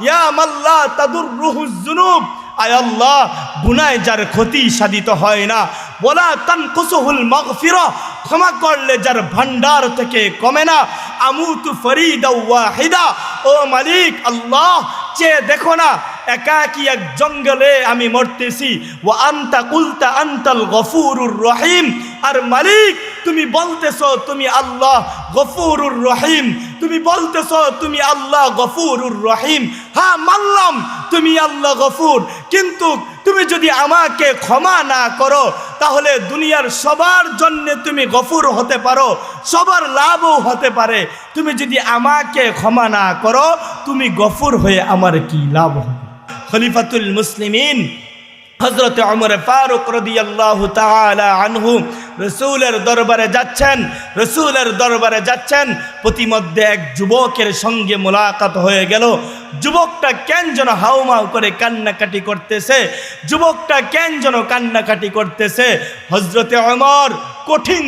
ইয়া মাল্লা তাদুররুহুজ যুনুব, আয় আল্লাহ গুনায় যার ক্ষতি সাধিত হয় না, ওয়ালা তানকুসুহুল মাগফিরা, ক্ষমা করলে যার ভান্ডার থেকে কমে না, আমুতু ফরিদা ওয়াহিদা, ও মালিক আল্লাহ চেয়ে দেখো না একাকী এক জঙ্গলে আমি মরতেছি, ওয়া আনতা কুলতা আনতাল গফুরুর রহিম, আর মালিক তুমি বলতেছো তুমি আল্লাহ গফুরুর রহিম, তুমি বলতেছো তুমি আল্লাহ গফুরুর রহিম। হ্যাঁ মানলাম তুমি আল্লাহ গফুর, কিন্তু তুমি যদি আমাকে ক্ষমা না করো তাহলে দুনিয়ার সবার জন্য তুমি গফুর হতে পারো, সবার লাভও হতে পারে। তুমি যদি আমাকে ক্ষমা না করো তুমি গফুর হয়ে আমার কি লাভ হবে? খলিফাতুল মুসলিমিন হযরত ওমর ফারুক রাদিয়াল্লাহু তাআলা আনহু রাসূলের দরবারে যাচ্ছেন, প্রতিমধ্যে এক যুবকের সঙ্গে মোলাকাত হয়ে গেল। যুবকটা কেন যেন হাউমাউ করে কান্নাকাটি করতেছে, হযরতে ওমর কঠিন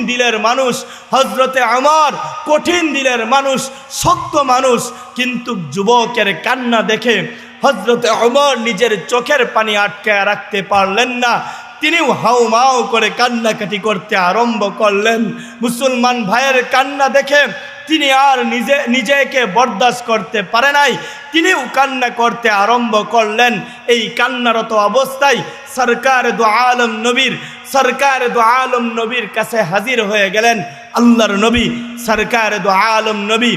দিলের মানুষ, শক্ত মানুষ, কিন্তু যুবকের কান্না দেখে হযরতে ওমর নিজের চোখের পানি আটকায় রাখতে পারলেন না। তিনিও হাউমাউ করে কান্নাকাটি করতে আরম্ভ করলেন। মুসলমান ভাইয়ের কান্না দেখে তিনি আর নিজেকে বরদাস্ত করতে পারে নাই, তিনিও কান্না করতে আরম্ভ করলেন। এই কান্নারত অবস্থায় সরকার দু আলম নবীর কাছে হাজির হয়ে গেলেন। আল্লাহর নবী সরকার দু আলম নবী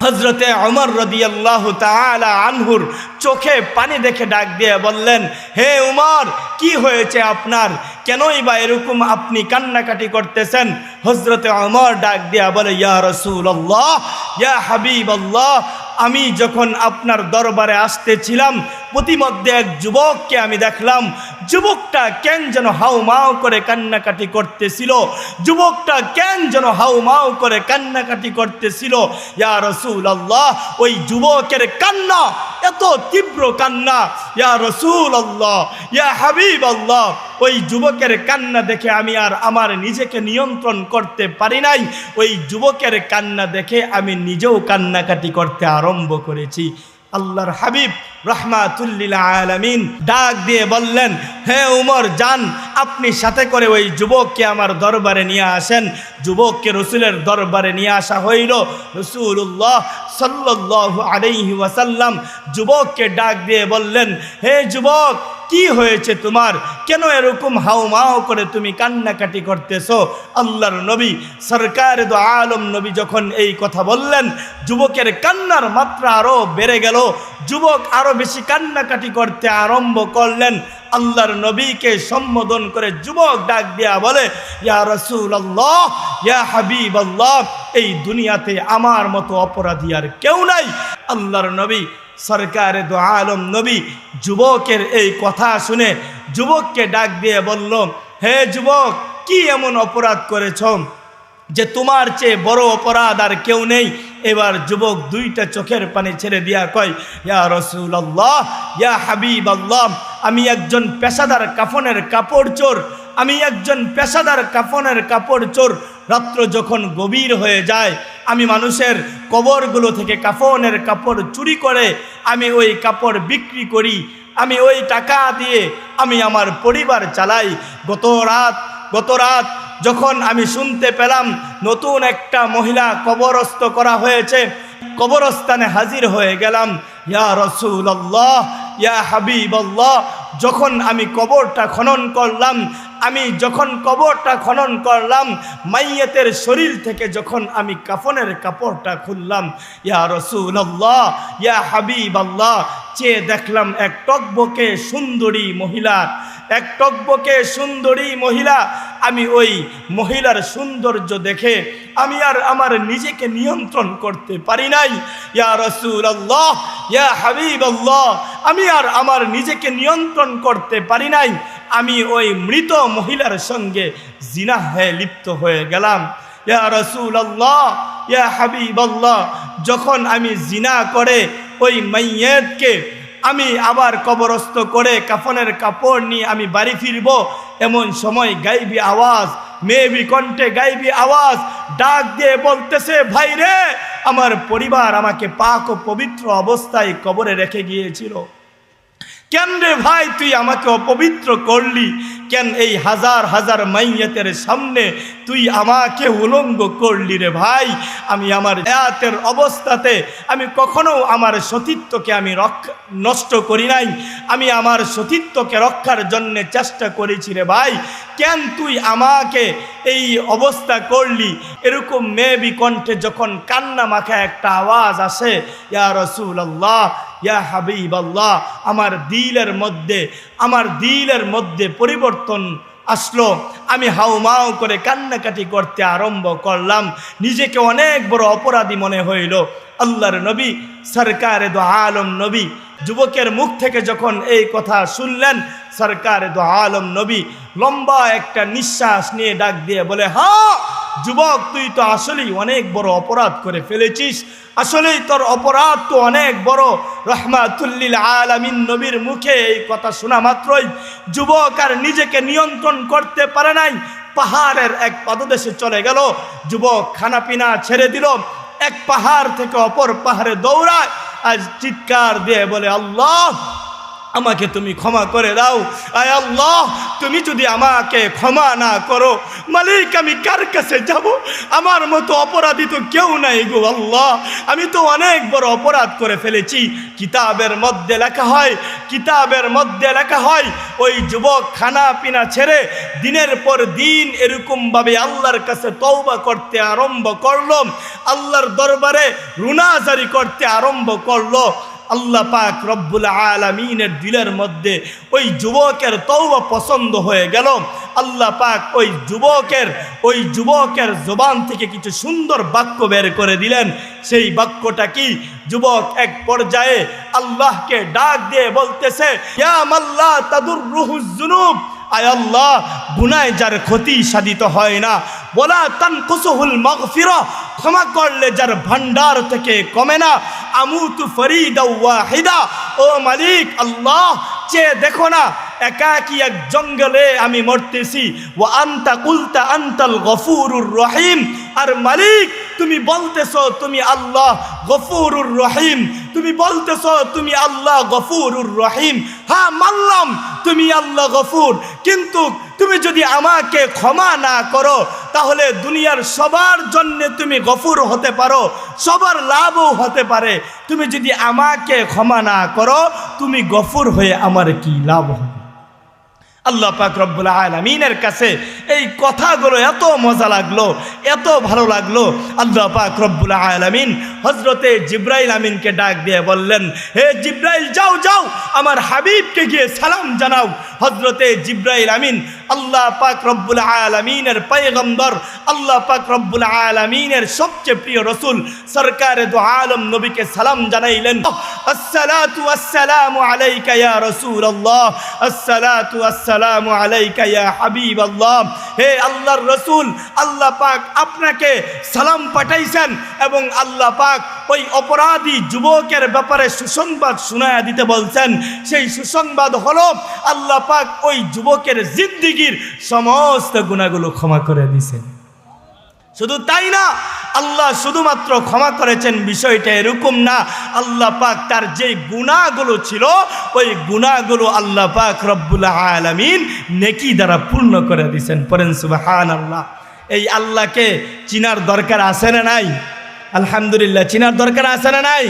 হযরতে ওমর রাদিয়াল্লাহু তাআলা আনহুর চোখে পানি দেখে ডাক দিয়ে বললেন, হে ওমর কি হয়েছে আপনার, কেনই বা এরকম আপনি কান্নাকাটি করতেছেন? হযরতে ওমর ডাক দিয়া বলে, ইয়া রাসূলুল্লাহ, ইয়া হাবিবাল্লাহ, আমি যখন আপনার দরবারে আসতেছিলাম প্রতিমধ্যে এক যুবককে আমি দেখলাম। যুবকটা কেন যেন হাউমাউ করে কান্নাকাটি করতেছিল। ইয়া রাসূলুল্লাহ, ওই যুবকের কান্না এত তীব্র কান্না, ইয়া রাসূলুল্লাহ, ইয়া হাবিবাল্লাহ, ওই যুবকের কান্না দেখে আমি আর আমার নিজেকে নিয়ন্ত্রণ করতে পারি নাই। ওই যুবকের কান্না দেখে আমি নিজেও কান্নাকাটি করতে আরম্ভ করেছি। আল্লাহর হাবিব রাহমাতুল লিল আলামিন ডাক দিয়ে বললেন, হে উমর যান, আপনি সাথে করে ওই যুবককে আমার দরবারে নিয়ে আসেন। যুবককে রসুলের দরবারে নিয়ে আসা হইল। রাসূলুল্লাহ সাল্লাল্লাহু আলাইহি ওয়াসাল্লাম যুবককে ডাক দিয়ে বললেন, হে যুবক কি হয়েছে তোমার, কেন এরকম হাউমাউ করে তুমি কান্নাকাটি করতেছো? আল্লাহর নবী সরকার দু আলম নবী যখন এই কথা বললেন, যুবকের কান্নার মাত্রা আরো বেড়ে গেল। যুবক আরো বেশি কান্নাকাটি করতে আরম্ভ করলেন। আল্লাহর নবীকে সম্বোধন করে যুবক ডাক দিয়া বলে, ইয়া রাসূলুল্লাহ, ইয়া হাবিবাল্লাহ, এই দুনিয়াতে আমার মতো অপরাধী আর কেউ নাই। আল্লাহর নবী সরকার দু আলম নবী যুবকের এই কথা শুনে যুবককে ডাক দিয়ে বলল, হে যুবক কি এমন অপরাধ করেছ যে তোমার চেয়ে বড় অপরাধ আর কেউ নেই? এবার যুবক দুইটা চোখের পানি ছেড়ে দিয়া কয়, ইয়া রাসূলুল্লাহ, ইয়া হাবিবাল্লাহ, আমি একজন পেশাদার কাফনের চোর। রাত্র যখন গভীর হয়ে যায় আমি মানুষের কবরগুলো থেকে কাফনের কাপড় চুরি করে আমি ওই কাপড় বিক্রি করি, আমি ওই টাকা দিয়ে আমি আমার পরিবার চালাই। গত রাত যখন আমি শুনতে পেলাম নতুন একটা মহিলা কবরস্থ করা হয়েছে, কবরস্থানে হাজির হয়ে গেলাম। ইয়া রাসূলুল্লাহ, ইয়া হাবিবাল্লাহ, যখন আমি কবরটা খনন করলাম, মাইয়াতের শরীর থেকে যখন আমি কাফনের কাপড়টা খুললাম, ইয়া রাসূলুল্লাহ, ইয়া হাবিবাল্লাহ, চেয়ে দেখলাম এক টকবকে সুন্দরী মহিলা। আমি ওই মহিলার সৌন্দর্য দেখে আমি আর আমার নিজেকে নিয়ন্ত্রণ করতে পারি নাই। ইয়া রাসূলুল্লাহ, ইয়া হাবিবাল্লাহ, আমি আর আমার নিজেকে নিয়ন্ত্রণ করতে পারি নাই। আমি ওই মৃত মহিলার সঙ্গে জিনাহে লিপ্ত হয়ে গেলাম। ইয়া রাসূলুল্লাহ, ইয়া হাবিবাল্লাহ, যখন আমি জিনা করে ওই মাইয়াতকে আমি আবার কবরস্থ করে কাফনের কাপড় নিয়ে আমি বাড়ি ফিরব, এমন সময় গাইবি আওয়াজ, মেয়েবি কণ্ঠে গাইবি আওয়াজ ডাক দিয়ে বলতেছে, ভাই রে আমার পরিবার আমাকে পাক ও পবিত্র অবস্থায় কবরে রেখে গিয়েছিল। কেন রে ভাই তুই আমাকে অপবিত্র করলি? কেন এই হাজার হাজার মাইয়াতের সামনে তুই আমাকে উলঙ্গ করলি রে ভাই? আমি আমার হায়াতের অবস্থাতে আমি কখনো আমার সতীত্বকে আমি নষ্ট করি নাই। আমি আমার সতীত্বকে রক্ষার জন্য চেষ্টা করেছি রে ভাই। কেন তুই আমাকে এই অবস্থা করলি? এরকম মেবি কণ্ঠে যখন কান্না মাখা একটা আওয়াজ আসে, ইয়া রাসূলুল্লাহ, ইয়া হাবিবাল্লাহ, আমার দিলের মধ্যে পরিবর্তন আসলো। আমি হাউমাউ করে কান্নাকাটি করতে আরম্ভ করলাম। নিজেকে অনেক বড় অপরাধী মনে হইল। আল্লাহর নবী সরকারে দো আলম নবী যুবকের মুখ থেকে যখন এই কথা শুনলেন, সরকারে দো আলম নবী লম্বা একটা নিঃশ্বাস নিয়ে ডাক দিয়ে বলে, হ্যাঁ যুবক, তুই তো আসলেই অনেক বড় অপরাধ করে ফেলেছিস। আসলেই তোর অপরাধ তো অনেক বড়। রহমাতুল্লিল আলামিন নবীর মুখে এই কথা শোনা মাত্রই যুবক আর নিজেকে নিয়ন্ত্রণ করতে পারে নাই। পাহাড়ের এক পাদদেশে চলে গেল। যুবক খানাপিনা ছেড়ে দিল, এক পাহাড় থেকে অপর পাহাড়ে দৌড়ায়, আজ চিৎকার দিয়ে বলে, আল্লাহ আমাকে তুমি ক্ষমা করে দাও। আয় আল্লাহ, তুমি যদি আমাকে ক্ষমা না করো, মালিক আমি কার কাছে যাব? আমার মতো অপরাধী তো কেউ নাই গো আল্লাহ। আমি তো অনেক বড় অপরাধ করে ফেলেছি। কিতাবের মধ্যে লেখা হয় ওই যুবক খানা পিনা ছেড়ে দিনের পর দিন এরকমভাবে আল্লাহর কাছে তওবা করতে আরম্ভ করলো, আল্লাহর দরবারে রুনাজারি করতে আরম্ভ করলো। আল্লাহ পাক রব্বুল আলামিনের দিলের মধ্যে ওই যুবকের তওবা পছন্দ হয়ে গেল। আল্লাহ পাক ওই যুবকের জবান থেকে কিছু সুন্দর বাক্য বের করে দিলেন। সেই বাক্যটা কি? যুবক এক পর্যায়ে আল্লাহকে ডাক দিয়ে বলতেছে, ইয়া মাল্লা তাদুররুহুজ যুনুব, আয় আল্লাহ, গুনায় যার ক্ষতি সাধিত হয় না, বলা তানকুসুহুল মাগফিরা, ক্ষমা করলে যার ভান্ডার থেকে কমে না, আমুতু ফরিদা ওয়াহিদা, ও মালিক আল্লাহ, চেয়ে দেখো না একাকী এক জঙ্গলে আমি মরতেছি। ওয়া আনতা কুলতা আনতাল গফুরুর রহিম, আর মালিক তুমি বলতেছো তুমি আল্লাহ গফুরুর রহিম, তুমি বলতেছো তুমি আল্লাহ গফুরুর রহিম। হ্যাঁ মানলাম তুমি আল্লাহ গফুর, কিন্তু তুমি যদি আমাকে ক্ষমা না করো তাহলে দুনিয়ার সবার জন্য তুমি গফুর হতে পারো, সবার লাভও হতে পারে। তুমি যদি আমাকে ক্ষমা না করো, তুমি গফুর হয়ে আমার কি লাভ হবে? আল্লাহ পাক রব্বুল আলামিনের কাছে এই কথাগুলো এত মজা লাগলো, এত ভালো লাগলো। আল্লাহ পাক রব্বুল আলামিন হযরতে জিবরাইল আমিনকে ডাক দিয়ে বললেন, হে জিবরাইল, যাও যাও আমার হাবিবকে গিয়ে সালাম জানাও। হযরতে জিবরাইল আমিন আল্লাহ পাক রব্বুল আলামিনের পয়গম্বর, আল্লাহ পাক রব্বুল আলামিনের সবচেয়ে প্রিয় রাসূল সরকারে দো আলম নবীকে সালাম জানাইলেন। আসসালাতু আসসালামু আলাইকা ইয়া রাসূলুল্লাহ, আসসালাতু আসসালামু আলাইকা ইয়া হাবিবাল্লাহ। হে আল্লাহর রাসূল, আল্লাহ পাক আপনাকে সালাম পাঠাইছেন এবং আল্লাহ পাক ওই অপরাধী যুবকের ব্যাপারে সুসংবাদ শোনায়া দিতে বলছেন। সেই সুসংবাদ হলো আল্লাহ পাক ওই যুবকের জিন্দেগীর সমস্ত গুনাহগুলো ক্ষমা করে দিয়েছেন। শুধু তাই না, আল্লাহ শুধুমাত্র ক্ষমা করেছেন বিষয়টা এরকম না, আল্লাহ পাক তার যে গুনাহগুলো ছিল ওই গুনাহগুলো আল্লাহ পাক রব্বুল আলামিন নেকি দ্বারা পূর্ণ করে দিয়েছেন। পড়েন সুবহানাল্লাহ। এই আল্লাহকে চিনার দরকার আছে না নাই? আলহামদুলিল্লাহ, চিনার দরকার আছে না নাই?